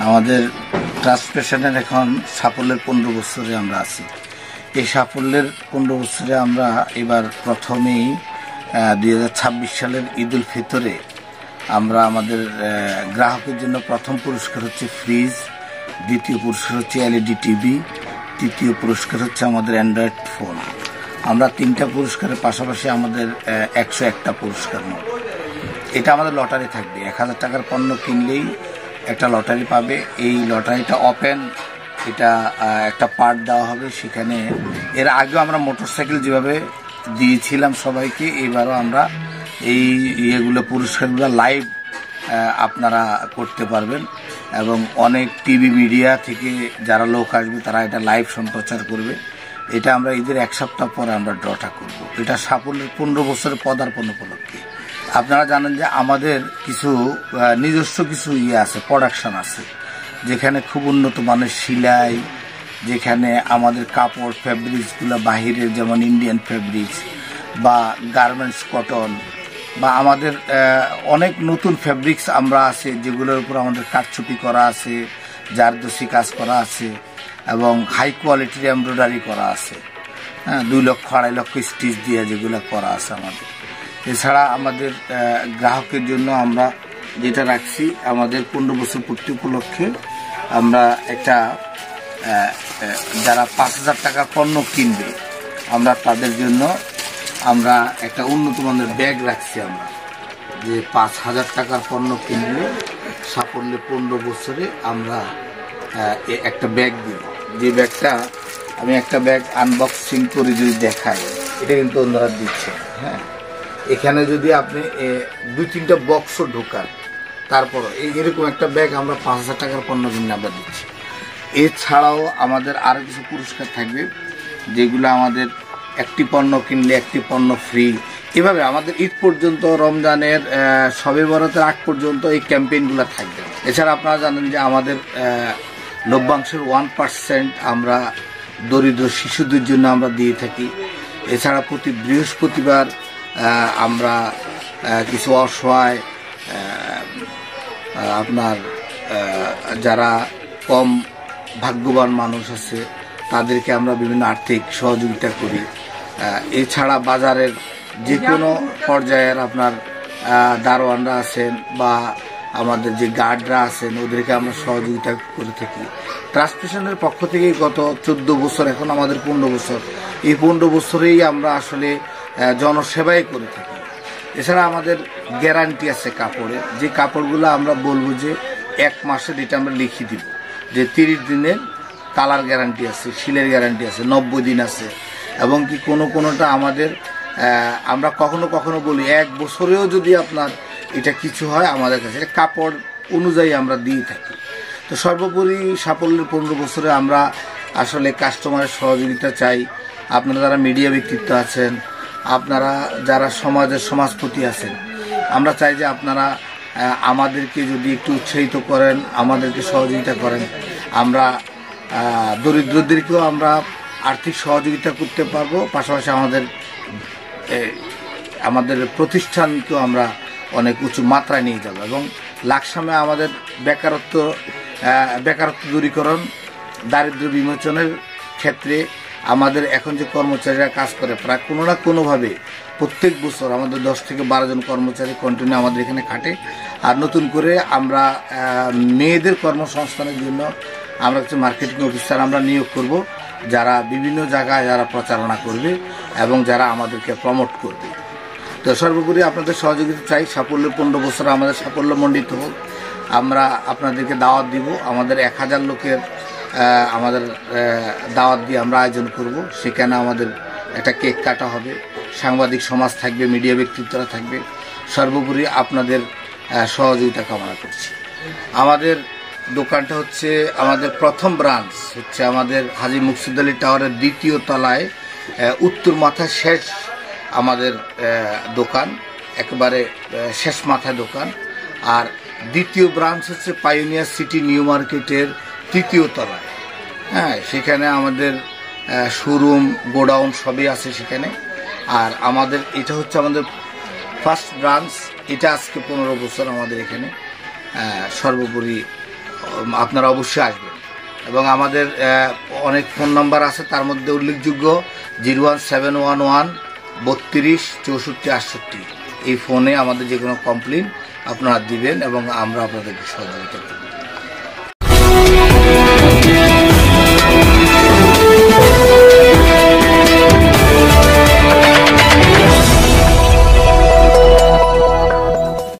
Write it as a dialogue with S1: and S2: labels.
S1: আমাদের ট্রাস্ট পেশনের এখন সাফল্যের 15 বছরে আমরা আছি। এই সাফল্যের 15 বছরে আমরা এবার প্রথমেই 2026 সালের ঈদ উল ফিতরে আমরা আমাদের গ্রাহকের জন্য প্রথম পুরস্কার হচ্ছে ফ্রিজ, দ্বিতীয় পুরস্কার হচ্ছে এলইডি টিভি, তৃতীয় পুরস্কার হচ্ছে আমাদের অ্যান্ড্রয়েড ফোন। আমরা 3টা পুরস্কারের পাশাপাশি আমাদের 101টা পুরস্কার মোট। এটা আমাদের লটারি থাকবে। 1000 টাকার পণ্য কিনলেই একটা লটারি পাবে। এই লটারিটা ওপেন, এটা একটা পার্ট দেওয়া হবে সেখানে। এর আগেও আমরা মোটরসাইকেল যেভাবে দিয়েছিলাম সবাইকে, এবারও আমরা এই পুরস্কারগুলো লাইভ আপনারা করতে পারবেন এবং অনেক টিভি মিডিয়া থেকে যারা লোক আসবে তারা এটা লাইভ সম্প্রচার করবে। এটা আমরা ঈদের 1 সপ্তাহ পরে আমরা ড্রটা করব। এটা সাফল্যের 15 বছরের পদার্পণ উপলক্ষে। আপনারা জানেন যে আমাদের কিছু নিজস্ব কিছু আছে, প্রোডাকশন আছে, যেখানে খুব উন্নত মানের সেলাই, যেখানে আমাদের কাপড় ফেব্রিক্সগুলো বাহিরের, যেমন ইন্ডিয়ান ফেব্রিক্স বা গার্মেন্টস কটন, বা আমাদের অনেক নতুন ফেব্রিক্স আমরা আছে যেগুলোর উপর আমাদের কারচুপি করা আছে, জারদোসি কাজ করা আছে এবং হাই কোয়ালিটির এমব্রয়ডারি করা আছে। 2 লক্ষ 2.5 লক্ষ স্টিচ দিয়ে যেগুলো করা আছে আমাদের। এছাড়া আমাদের গ্রাহকের জন্য আমরা যেটা রাখছি, আমাদের 15 বছর পূর্তি উপলক্ষে আমরা একটা যারা 5000 টাকার পণ্য কিনবে আমরা তাদের জন্য আমরা একটা উন্নত মানের ব্যাগ রাখছি। আমরা যে 5000 টাকার পণ্য কিনলে সাফল্যের 15 বছরে আমরা একটা ব্যাগ দিব। যে ব্যাগটা আমি একটা ব্যাগ আনবক্সিং করে যদি দেখাই, এটা কিন্তু অন্যরা দিচ্ছে। হ্যাঁ, এখানে যদি আপনি 2-3টা বক্সও ঢোকান, তারপর এরকম একটা ব্যাগ আমরা 5000 টাকার পণ্য কিনে আমরা দিচ্ছি। এছাড়াও আমাদের আরও কিছু পুরস্কার থাকবে, যেগুলো আমাদের একটি পণ্য কিনলে একটি পণ্য ফ্রি। এভাবে আমাদের ঈদ পর্যন্ত, রমজানের শবে বরাতের আগ পর্যন্ত এই ক্যাম্পেইনগুলো থাকবে। এছাড়া আপনারা জানেন যে আমাদের লভ্যাংশের 1% আমরা দরিদ্র শিশুদের জন্য আমরা দিয়ে থাকি। এছাড়া প্রতি বৃহস্পতিবার আমরা কিছু অসহায় আপনার যারা কম ভাগ্যবান মানুষ আছে তাদেরকে আমরা বিভিন্ন আর্থিক সহযোগিতা করি। এছাড়া বাজারের যে কোনো পর্যায়ের আপনার দারোয়ানরা আছেন বা আমাদের যে গার্ডরা আছেন ওদেরকে আমরা সহযোগিতা করে থাকি। ট্রাস্ট পেশনের পক্ষ থেকে গত 14 বছর, এখন আমাদের 15 বছর, এই 15 বছরেই আমরা আসলে জনসেবাই করে থাকি। এছাড়া আমাদের গ্যারান্টি আছে কাপড়ের, যে কাপড়গুলো আমরা বলবো যে 1 মাসের, এটা আমরা লিখে দিব যে 30 দিনের কালার গ্যারান্টি আছে, শিলের গ্যারান্টি আছে, 90 দিন আছে, এবং কি কোনোটা আমাদের আমরা কখনো কখনো বলি 1 বছরেও যদি আপনার এটা কিছু হয় আমাদের কাছে কাপড় অনুযায়ী আমরা দিয়ে থাকি। তো সর্বোপরি সাফল্যের 15 বছরে আমরা আসলে কাস্টমারের সহযোগিতা চাই। আপনারা যারা মিডিয়া ব্যক্তিত্ব আছেন, আপনারা যারা সমাজের সমাজপতি আছেন, আমরা চাই যে আপনারা আমাদেরকে যদি একটু উৎসাহিত করেন, আমাদেরকে সহযোগিতা করেন, আমরা দরিদ্রদেরকেও আমরা আর্থিক সহযোগিতা করতে পারবো। পাশাপাশি আমাদের প্রতিষ্ঠানকেও আমরা অনেক উঁচু মাত্রায় নিয়ে যাব এবং লাকসামে আমাদের বেকারত্ব দূরীকরণ, দারিদ্র্য বিমোচনের ক্ষেত্রে আমাদের এখন যে কর্মচারীরা কাজ করে প্রায় কোনো না কোনোভাবে প্রত্যেক বছর আমাদের 10 থেকে 12 জন কর্মচারী কন্টিনিউ আমাদের এখানে খাটে। আর নতুন করে আমরা মেয়েদের কর্মসংস্থানের জন্য আমরা কিছু মার্কেটিং অফিসার আমরা নিয়োগ করব, যারা বিভিন্ন জায়গায় যারা প্রচারণা করবে এবং যারা আমাদেরকে প্রমোট করবে। তো সর্বোপরি আপনাদের সহযোগিতা চাই। সাফল্যের 15 বছর আমাদের সাফল্যমণ্ডিত হোক। আমরা আপনাদেরকে দাওয়াত দিব। আমাদের 1000 লোকের আমাদের দাওয়াত দিয়ে আমরা আয়োজন করব। সেখানে আমাদের একটা কেক কাটা হবে, সাংবাদিক সমাজ থাকবে, মিডিয়া ব্যক্তিত্বরা থাকবে। সর্বোপরি আপনাদের সহযোগিতা কামনা করছি। আমাদের দোকানটা হচ্ছে, আমাদের প্রথম ব্রাঞ্চ হচ্ছে আমাদের হাজী মুকসুদ আলী টাওয়ারের 2য় তলায় উত্তর মাথায় শেষ আমাদের দোকান, একেবারে শেষ মাথায় দোকান। আর 2য় ব্রাঞ্চ হচ্ছে পাইওনিয়ার সিটি নিউ মার্কেটের 3য় তলায়। হ্যাঁ, সেখানে আমাদের শোরুম, গোডাউন সবই আছে সেখানে। আর আমাদের এটা হচ্ছে আমাদের ফার্স্ট ব্রাঞ্চ। এটা আজকে 15 বছর আমাদের এখানে। সর্বোপরি আপনারা অবশ্যই আসবেন। এবং আমাদের অনেক ফোন নাম্বার আছে, তার মধ্যে উল্লেখযোগ্য 01711 32 64 68। এই ফোনে আমাদের যে কোনো কমপ্লেন আপনারা দিবেন এবং আমরা আপনাদেরকে সহযোগিতা করব।